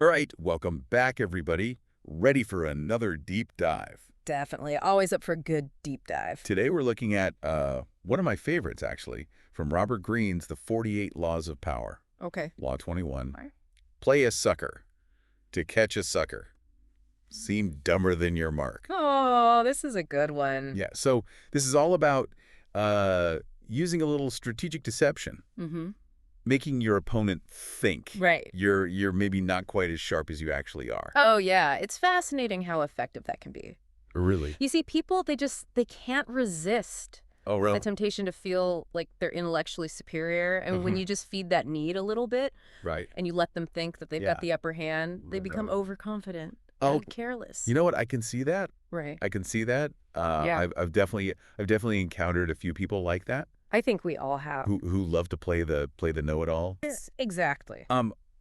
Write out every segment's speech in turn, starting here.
All right, welcome back, everybody. Ready for another deep dive. Definitely. Always up for a good deep dive. Today we're looking at one of my favorites, actually, from Robert Greene's The 48 Laws of Power. Okay. Law 21. Right. Play a sucker to catch a sucker. Seem dumber than your mark. Oh, this is a good one. Yeah, so this is all about using a little strategic deception, Mm-hmm. making your opponent think Right. you're maybe not quite as sharp as you actually are. Oh, yeah. It's fascinating how effective that can be. Really? You see, people, they can't resist Oh, the really? temptation to feel like they're intellectually superior. And when you just feed that need a little bit Right. and you let them think that they've Yeah. got the upper hand, they become overconfident Oh, and careless. you know what? I can see that. Right. I can see that. Yeah. I've definitely encountered a few people like that I think we all have. who love to play the know-it-all. Yes, exactly.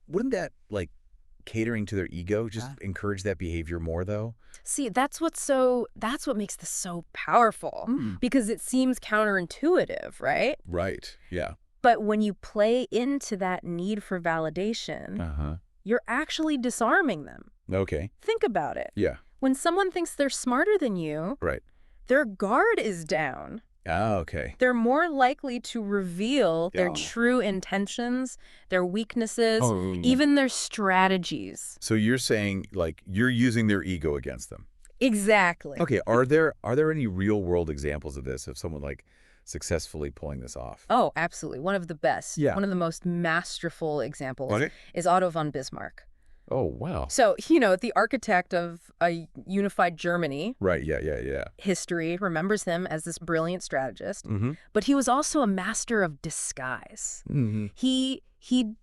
Wouldn't that like catering to their ego just encourage that behavior more though? See, that's what makes this so powerful Mm. because it seems counterintuitive, right? Right. Yeah. But when you play into that need for validation, Uh-huh. you're actually disarming them. Okay. Think about it. Yeah. When someone thinks they're smarter than you, Right. their guard is down. Ah, okay. They're more likely to reveal their Yeah. true intentions, their weaknesses, Oh, yeah. even their strategies. So you're saying like you're using their ego against them. Exactly. Okay, are there any real-world examples of this, of someone like successfully pulling this off? Oh, absolutely. One of the best. Yeah. One of the most masterful examples Okay. is Otto von Bismarck. Oh, wow. So, the architect of a unified Germany, Right, yeah. history remembers him as this brilliant strategist, Mm-hmm. but he was also a master of disguise. Mm-hmm. He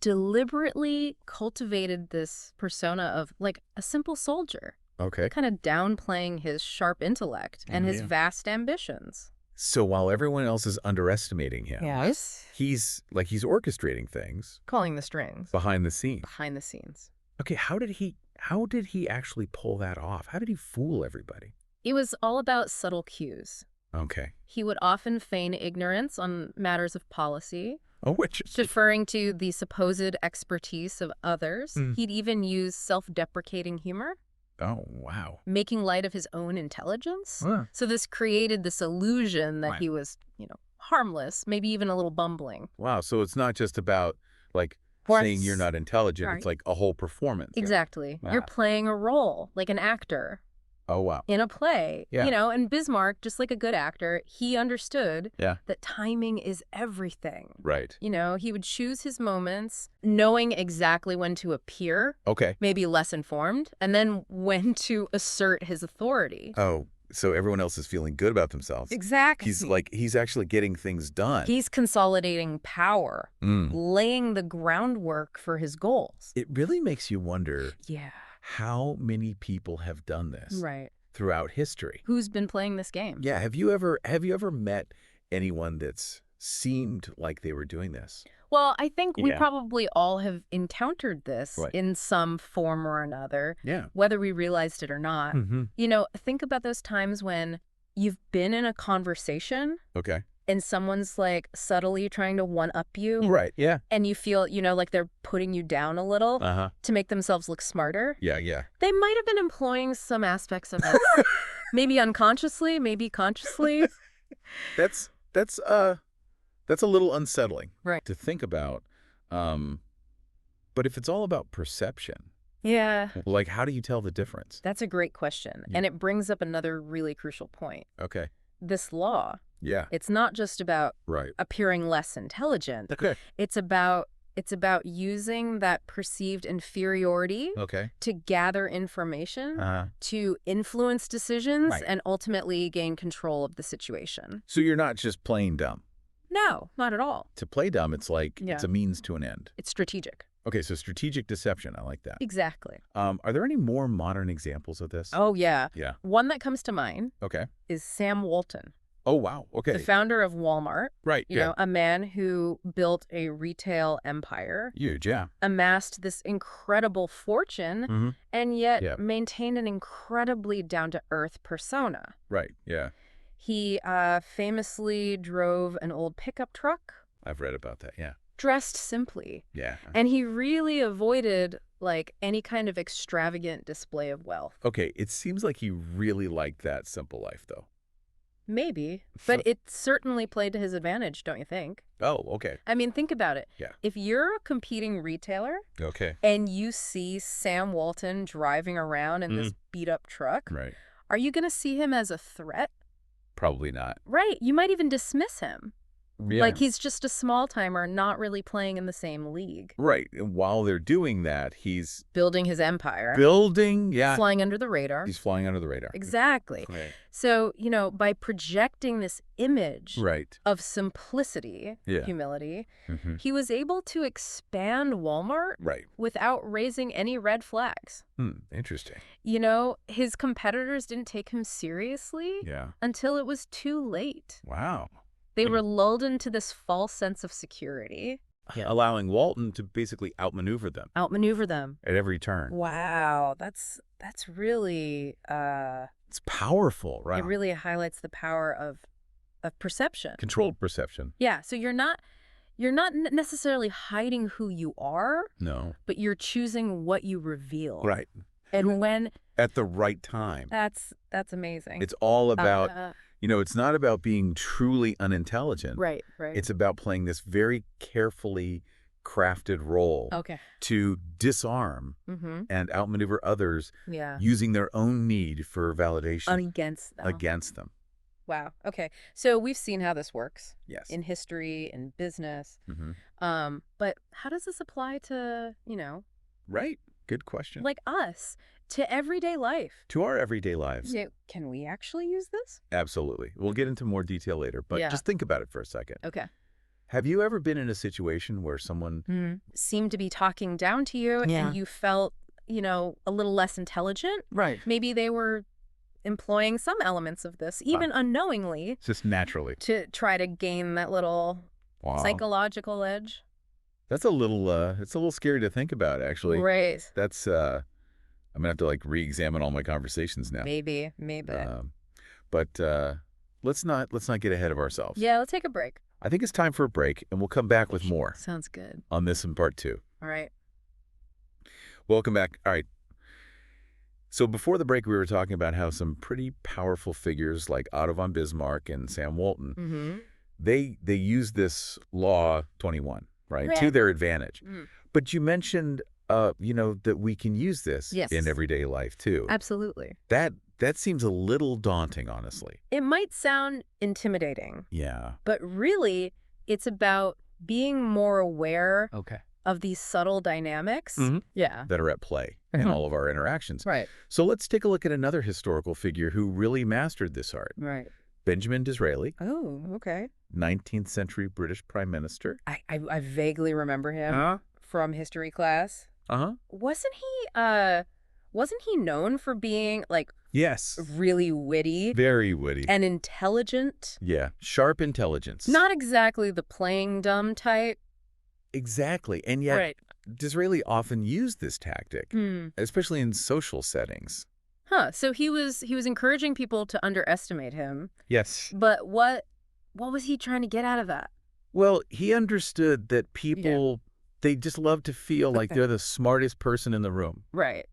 deliberately cultivated this persona of like a simple soldier, Okay. kind of downplaying his sharp intellect and his Yeah. vast ambitions. So while everyone else is underestimating him, Yes. he's orchestrating things Calling the strings. behind the scenes. Behind the scenes. Okay, how did he actually pull that off? How did he fool everybody? It was all about subtle cues. Okay. He would often feign ignorance on matters of policy, Oh, which deferring to the supposed expertise of others. Mm. He'd even use self-deprecating humor, Oh, wow. making light of his own intelligence. Huh. So this created this illusion that Right. he was, harmless, maybe even a little bumbling. Wow, so it's not just about like Or saying you're not intelligent, Right. it's like a whole performance. Exactly. Wow. You're playing a role, like an actor Oh, wow. in a play. Yeah. And Bismarck, just like a good actor, he understood Yeah. that timing is everything. Right. He would choose his moments, knowing exactly when to appear, Okay. maybe less informed, and then when to assert his authority. Oh, so everyone else is feeling good about themselves. Exactly. He's actually getting things done. He's consolidating power, Mm. laying the groundwork for his goals. It really makes you wonder Yeah. how many people have done this Right. throughout history. Who's been playing this game? Yeah, have you ever met anyone that's seemed like they were doing this? Well, I think we Yeah. probably all have encountered this Right. in some form or another, Yeah. whether we realized it or not. Mm-hmm. Think about those times when you've been in a conversation Okay. and someone's like subtly trying to one-up you, Right. Yeah. and you feel, like they're putting you down a little Uh-huh. to make themselves look smarter. Yeah. They might have been employing some aspects of it, maybe unconsciously, maybe consciously. That's a little unsettling Right. to think about. But if it's all about perception, Yeah. like how do you tell the difference? That's a great question. Yeah. And it brings up another really crucial point. Okay. This law, Yeah. it's not just about Right. appearing less intelligent. Okay. It's about using that perceived inferiority Okay. to gather information, to influence decisions, Right. and ultimately gain control of the situation. So you're not just playing dumb. No, not at all. To play dumb, it's like Yeah. it's a means to an end. It's strategic. Okay, so strategic deception. I like that. Exactly. Are there any more modern examples of this? Oh, yeah. Yeah. One that comes to mind Okay. is Sam Walton, Oh, wow. the Okay. founder of Walmart, Right. Yeah. a man who built a retail empire, Huge. Yeah. amassed this incredible fortune, Mm-hmm. and yet Yeah. maintained an incredibly down-to-earth persona. Right. Yeah. He famously drove an old pickup truck, I've read about that. Yeah. dressed simply, Yeah. and he really avoided like any kind of extravagant display of wealth. Okay, it seems like he really liked that simple life, though. Maybe, but it certainly played to his advantage, don't you think? Oh, okay. I mean, think about it. Yeah. If you're a competing retailer Okay. and you see Sam Walton driving around in this beat-up truck, Right. are you going to see him as a threat? Probably not. Right. You might even dismiss him. Yeah. Like he's just a small-timer, not really playing in the same league. Right. And while they're doing that, he's Building his empire. building, yeah. Flying under the radar. He's flying under the radar. Exactly. Right. So, by projecting this image Right. of simplicity, Yeah. humility, Mm-hmm. he was able to expand Walmart Right. without raising any red flags. Interesting. His competitors didn't take him seriously Yeah. until it was too late. Wow. They were lulled into this false sense of security. Yeah. Allowing Walton to basically outmaneuver them Outmaneuver them. at every turn. Wow, that's really It's powerful, right? it really highlights the power of perception. Controlled perception. Yeah, so you're not necessarily hiding who you are, No. but you're choosing what you reveal. Right. And when At the right time. that's amazing. It's all about, Uh, it's not about being truly unintelligent. right. It's about playing this very carefully crafted role Okay. to disarm Mm-hmm. and outmaneuver others Yeah. using their own need for validation Against them. against them. Wow. Okay. So we've seen how this works Yes. in history, in business. Mm-hmm. But how does this apply to, Right. Good question. like us, to everyday life? To our everyday lives. Can we actually use this? Absolutely. We'll get into more detail later, but Yeah. just think about it for a second. Okay. Have you ever been in a situation where someone... Seemed to be talking down to you and you felt, a little less intelligent? Right. Maybe they were employing some elements of this, even unknowingly, Just naturally. to try to gain that little Wow. psychological edge. It's a little scary to think about, actually. Right. That's, I'm going to have to, re-examine all my conversations now. Maybe. But let's not get ahead of ourselves. Yeah, let's take a break. I think it's time for a break, and we'll come back with more Sounds good. on this in part 2. All right. Welcome back. All right. So before the break, we were talking about how some pretty powerful figures like Otto von Bismarck and Sam Walton, Mm-hmm. they use this Law 21, right, Right. to their advantage. Mm. But you mentioned, that we can use this Yes. in everyday life, too. Absolutely. That seems a little daunting, honestly. It might sound intimidating, Yeah. but really it's about being more aware Okay. of these subtle dynamics. Mhm. Yeah. That are at play in Mhm. all of our interactions. Right. So let's take a look at another historical figure who really mastered this art. Right. Benjamin Disraeli, Oh, okay. 19th century British Prime Minister. I vaguely remember him Uh-huh. from history class. Uh-huh. Wasn't he known for being Yes. really witty Very witty. and intelligent? Yeah. Sharp intelligence. Not exactly the playing dumb type. Exactly. And yet, Disraeli often used this tactic, especially in social settings. Huh. So he was encouraging people to underestimate him. Yes. But what was he trying to get out of that? Well, he understood that people, they just love to feel like Okay. they're the smartest person in the room. Right.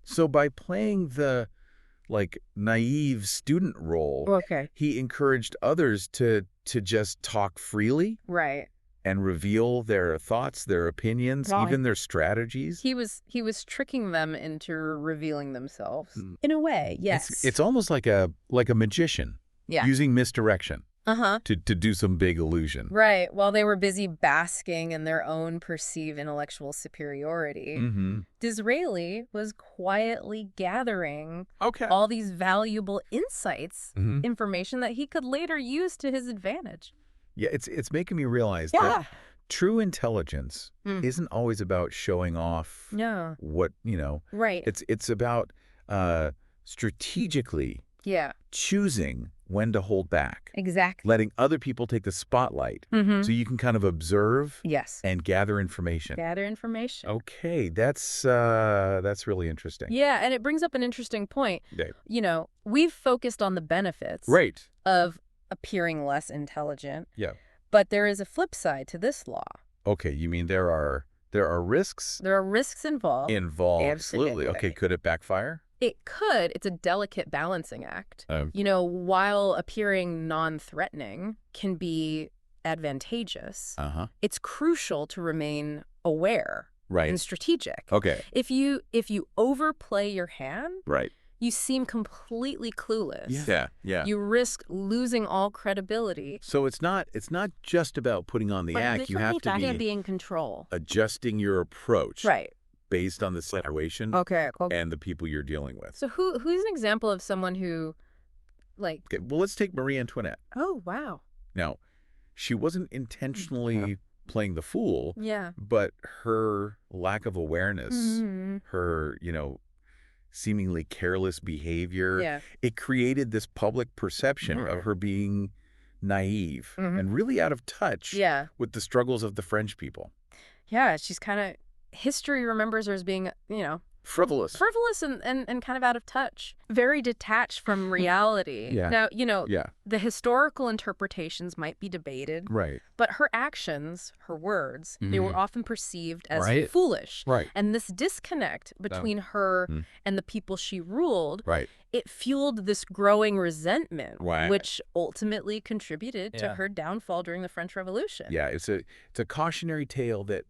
So by playing the, naive student role, Okay. he encouraged others to just talk freely Right. and reveal their thoughts, their opinions, Right. even their strategies. He was tricking them into revealing themselves. Mm. In a way, yes. It's almost like a magician Yeah. using misdirection Uh-huh. to do some big illusion. Right. While they were busy basking in their own perceived intellectual superiority, Mm-hmm. Disraeli was quietly gathering Okay. all these valuable insights, Mm-hmm. information that he could later use to his advantage. Yeah, it's making me realize that true intelligence Mm. isn't always about showing off No. what, Right. it's about strategically Yeah. choosing when to hold back, Exactly. letting other people take the spotlight Mm-hmm. so you can kind of observe Yes. and gather information. Gather information. Okay, that's really interesting. Yeah, and it brings up an interesting point. Yeah. We've focused on the benefits Right. of appearing less intelligent, Yeah. but there is a flip side to this law. Okay, you mean there are There are risks There are risks involved. involved. Absolutely. Absolutely. Okay, could it backfire? It could. It's a delicate balancing act. Um, While appearing non-threatening can be advantageous, uh-huh. it's crucial to remain aware Right. and strategic. Okay. If you overplay your hand, Right. you seem completely clueless. Yeah. Yeah. You risk losing all credibility. So it's not just about putting on the act. You have to be in control. adjusting your approach Right. based on the situation Okay. and the people you're dealing with. So who's an example of someone who, like, Okay, well, let's take Marie Antoinette. oh, wow. Now, she wasn't intentionally playing the fool, Yeah. but her lack of awareness, Mhm. her, seemingly careless behavior, Yeah. it created this public perception Mhm. of her being naive Mhm. and really out of touch Yeah. with the struggles of the French people. Yeah, she's kind of, history remembers her as being, Frivolous. frivolous and kind of out of touch, very detached from reality. Yeah. Now, Yeah, the historical interpretations might be debated, right. but her actions, her words, they were often perceived as Right. foolish. Right. And this disconnect between her Mm. and the people she ruled, Right. it fueled this growing resentment, Right. which ultimately contributed to Yeah. her downfall during the French Revolution. Yeah, it's a cautionary tale that,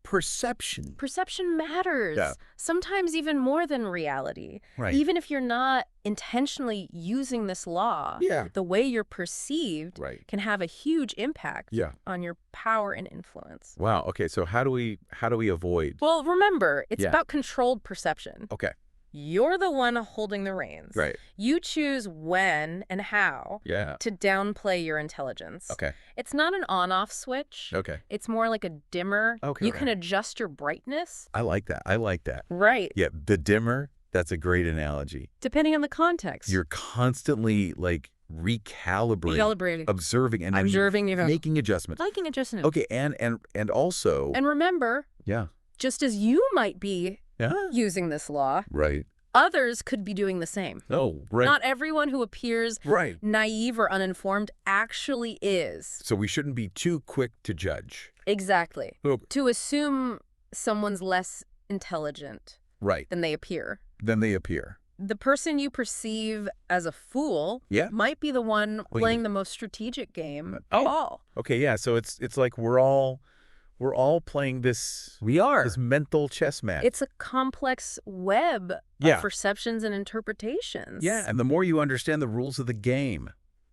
perception. Perception matters, Yeah. sometimes even more than reality. Right. Even if you're not intentionally using this law, Yeah. the way you're perceived Right. can have a huge impact Yeah. on your power and influence. Wow. Okay, so how do we avoid? Well, remember, it's Yeah. about controlled perception. Okay. You're the one holding the reins. Right. You choose when and how Yeah. to downplay your intelligence. Okay. It's not an on-off switch. Okay. It's more like a dimmer. Okay. You can adjust your brightness. I like that. Right. Yeah, the dimmer, that's a great analogy. Depending on the context. You're constantly recalibrating, observing and Observing, making adjustments. liking adjustment. Okay, and also And remember, yeah. just as you might be Yeah. using this law, Right. others could be doing the same. Oh, right. Not everyone who appears right. naive or uninformed actually is. So we shouldn't be too quick to judge. Exactly. Oh. To assume someone's less intelligent Right. than they appear. Then they appear. The person you perceive as a fool Yeah. might be the one Well, playing the most strategic game Oh. of all. Okay, yeah, so it's like we're all playing this mental chess match. It's a complex web Yeah. of perceptions and interpretations. Yeah, and the more you understand the rules of the game,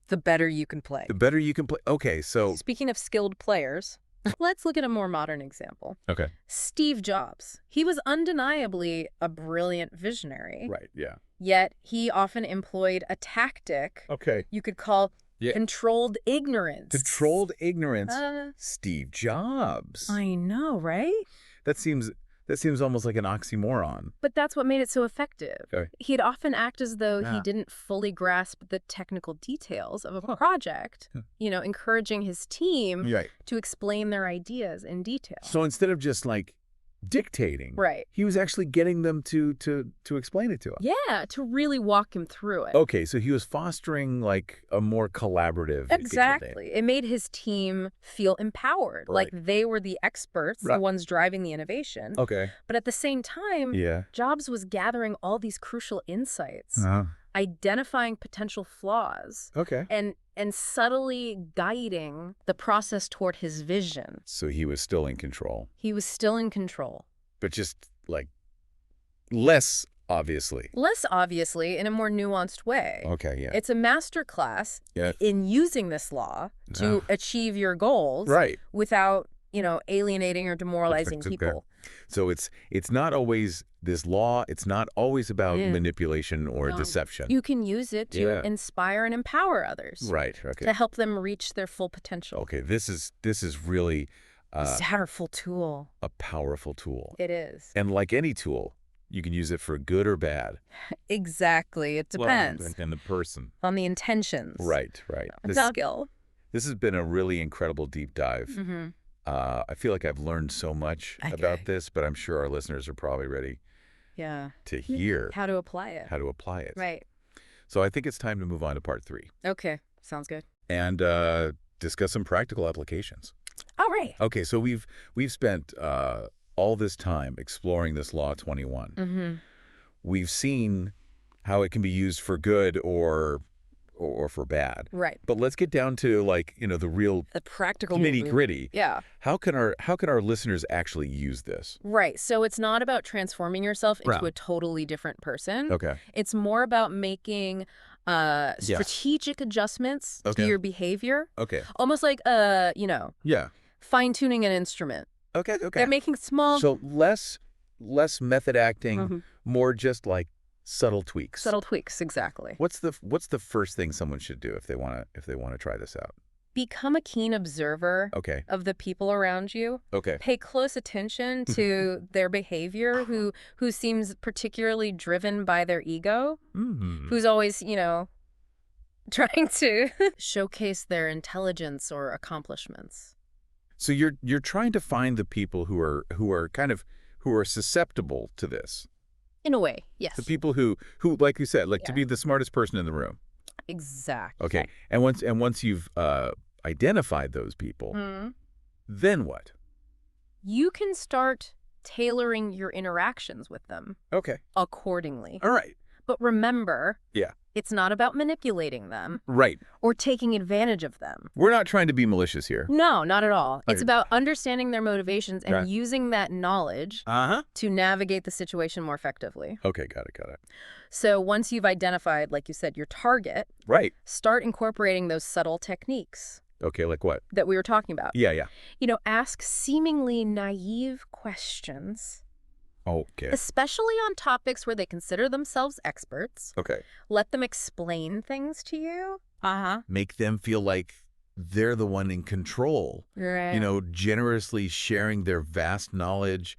The better you can play. the better you can play. Okay, so Speaking of skilled players, let's look at a more modern example. okay. Steve Jobs. He was undeniably a brilliant visionary, Right, yeah. yet he often employed a tactic Okay. you could call Yeah. controlled ignorance. Controlled ignorance. Uh, Steve Jobs. I know, right? That seems almost like an oxymoron. But that's what made it so effective. Okay. He'd often act as though he Yeah. didn't fully grasp the technical details of a project, encouraging his team Right. to explain their ideas in detail. So instead of just dictating, Right. he was actually getting them to explain it to him. Yeah, to really walk him through it. Okay, so he was fostering a more collaborative. Exactly. It made his team feel empowered, like Right. they were the experts, Right. the ones driving the innovation. Okay. But at the same time, Yeah. Jobs was gathering all these crucial insights, Uh-huh. identifying potential flaws, Okay. and subtly guiding the process toward his vision. So he was still in control, He was still in control. but just less obviously. Less obviously, in a more nuanced way. Okay, yeah. It's a master class Yeah. in using this law to achieve your goals Right. without, alienating or demoralizing Okay. people. So it's not always this law, it's not always about Yeah. manipulation or No. deception. You can use it to Yeah. inspire and empower others. Right, okay. To help them reach their full potential. Okay, this is really It's a powerful tool. a powerful tool. It is. And like any tool, you can use it for good or bad. Exactly. It depends And the person. on the intentions. Right. It's a skill. This has been a really incredible deep dive. Mm-hmm. I feel like I've learned so much about this, but I'm sure our listeners are probably ready Yeah. to hear How to apply it. how to apply it. Right. So I think it's time to move on to part 3 Okay. Sounds good. and discuss some practical applications. Oh, right. Okay, so we've spent all this time exploring this Law 21. Mm-hmm. We've seen how it can be used for good or for bad. Right. But let's get down to like, the real The practical nitty-gritty. Yeah. How can our listeners actually use this? Right. So it's not about transforming yourself into Right. a totally different person. Okay. It's more about making strategic adjustments to Okay. your behavior. Okay. Almost like, Yeah. fine-tuning an instrument. Okay. Okay. They're making small, So less method acting, Mhm. more just like subtle tweaks. subtle tweaks. Exactly. What's the first thing someone should do if they want to try this out? Become a keen observer Okay. of the people around you. Okay. Pay close attention to their behavior, who seems particularly driven by their ego, Mm-hmm. who's always, trying to showcase their intelligence or accomplishments. So you're trying to find the people who are susceptible to this. In a way, yes. The people who like you said, like to Yeah. be the smartest person in the room. Exactly. Okay. And once you've identified those people, Mhm. then what? You can start tailoring your interactions with them Okay. accordingly. All right. But remember, Yeah. it's not about manipulating them Right. or taking advantage of them. We're not trying to be malicious here. No, not at all. It's Okay. about understanding their motivations and Right. using that knowledge Uh-huh. to navigate the situation more effectively. Okay, got it. So once you've identified, like you said, your target, Right. start incorporating those subtle techniques Okay, like what? that we were talking about. Yeah. Ask seemingly naive questions, Okay. especially on topics where they consider themselves experts. Okay. Let them explain things to you. Uh-huh. Make them feel like they're the one in control. Right. Generously sharing their vast knowledge.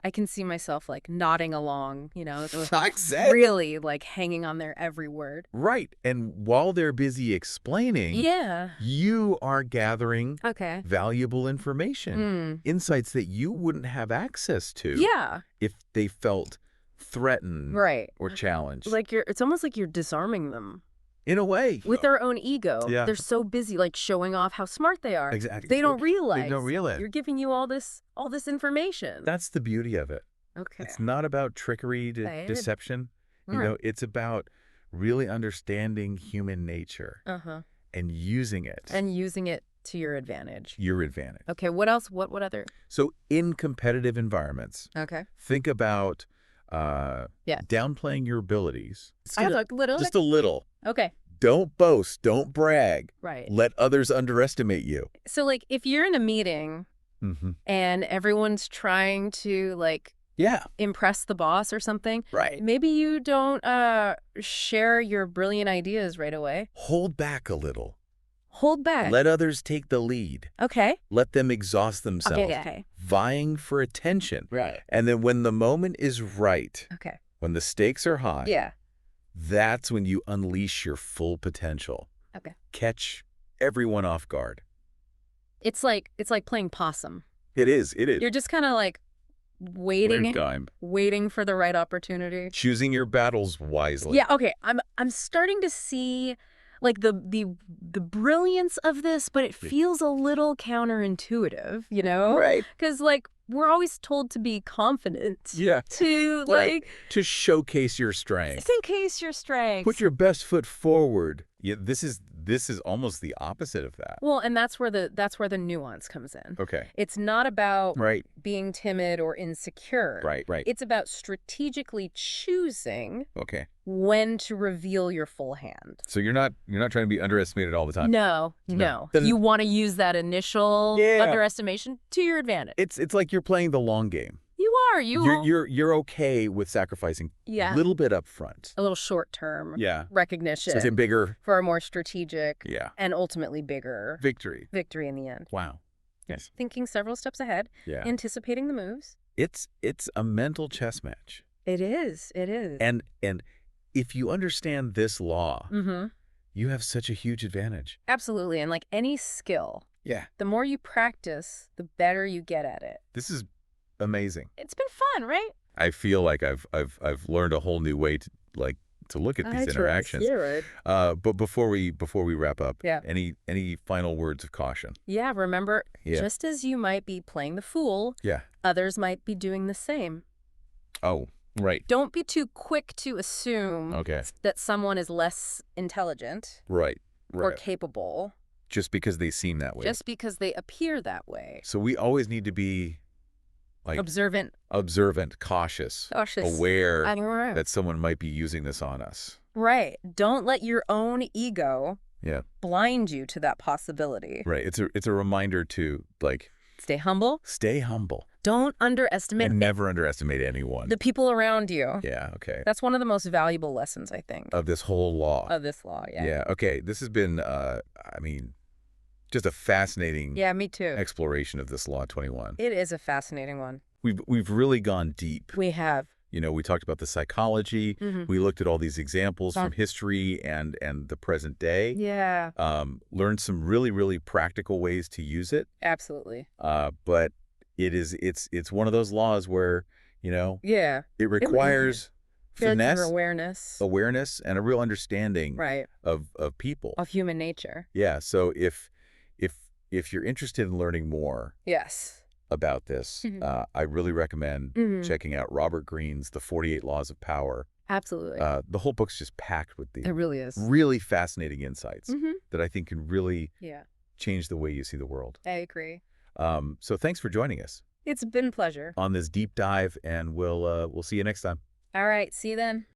I can see myself like nodding along, Exactly. really like hanging on their every word. Right. And while they're busy explaining, Yeah. you are gathering Okay. valuable information, insights that you wouldn't have access to Yeah. if they felt threatened Right. or challenged. It's almost like you're disarming them In a way. with their own ego. Yeah. They're so busy like showing off how smart they are. Exactly. They don't realize. They don't realize. You're giving you all this information. That's the beauty of it. Okay. It's not about trickery, Right. deception. Right. It's about really understanding human nature Uh-huh. and using it And using it to your advantage. your advantage. Okay, what else? What other? So in competitive environments, Okay. think about Yeah. downplaying your abilities. I have a little. Just a little. Okay. Don't boast. Don't brag. Right. Let others underestimate you. So like if you're in a meeting Mm-hmm. and everyone's trying to like Yeah. impress the boss or something, Right. maybe you don't share your brilliant ideas right away. Hold back a little. Hold back. Let others take the lead. Okay. Let them exhaust themselves, Okay. vying for attention. Right. And then when the moment is right, Okay. when the stakes are high, Yeah. that's when you unleash your full potential. Okay. Catch everyone off guard. It's like playing possum. It is. You're just kind of like waiting for the right opportunity. Choosing your battles wisely. Yeah, okay. I'm starting to see like the brilliance of this, but it feels a little counterintuitive, Right. Because like we're always told to be confident. Yeah. To Right. like To showcase your strength. just in case your strengths. Put your best foot forward. Yeah, this is almost the opposite of that. Well, and that's where the nuance comes in. Okay. It's not about Right. being timid or insecure. Right. It's about strategically choosing Okay. when to reveal your full hand. So you're not trying to be underestimated all the time. No. Then- You want to use that initial Yeah. underestimation to your advantage. It's like you're playing the long game. You are. You're okay with sacrificing Yeah. a little bit up front. A little short-term Yeah. recognition So it's a bigger for a more strategic yeah and ultimately bigger victory. victory in the end. Wow. Yes. Thinking several steps ahead, Yeah. anticipating the moves. It's a mental chess match. It is. And if you understand this law, Mm-hmm. you have such a huge advantage. Absolutely. And like any skill, Yeah. the more you practice, the better you get at it. This is amazing. It's been fun, right? I feel like I've learned a whole new way to like to look at I these trust. interactions. Yeah, right. But before we wrap up, Yeah. any final words of caution? Yeah, remember, Yeah. just as you might be playing the fool, Yeah. others might be doing the same. Oh, right. Don't be too quick to assume Okay. that someone is less intelligent Right. or Right. capable Just because they seem that way. just because they appear that way. So we always need to be like Observant, observant, cautious, cautious. aware Right. that someone might be using this on us. Right. Don't let your own ego Yeah. blind you to that possibility. Right. It's a reminder to like Stay humble. stay humble Don't underestimate and never underestimate anyone. the people around you. Yeah. Okay. That's one of the most valuable lessons, I think, Of this whole law. of this law. Yeah. Yeah. Okay. This has been, I mean, just a fascinating Yeah, me too. exploration of this Law 21. It is a fascinating one. We've really gone deep. We have. You know, we talked about the psychology. Mhm. We looked at all these examples Yeah. from history and the present day. Yeah, Learned some really, really practical ways to use it. absolutely. But it's one of those laws where, you know, Yeah. it requires finesse, Awareness. and a real understanding Right. of people. Of human nature. Yeah. So if you're interested in learning more Yes. about this, I really recommend checking out Robert Greene's The 48 Laws of Power. Absolutely. The whole book's just packed with It the really is. really fascinating insights Mhm. that I think can really Yeah, change the way you see the world. I agree. So thanks for joining us It's been a pleasure. on this deep dive, and we'll see you next time. All right, see you then.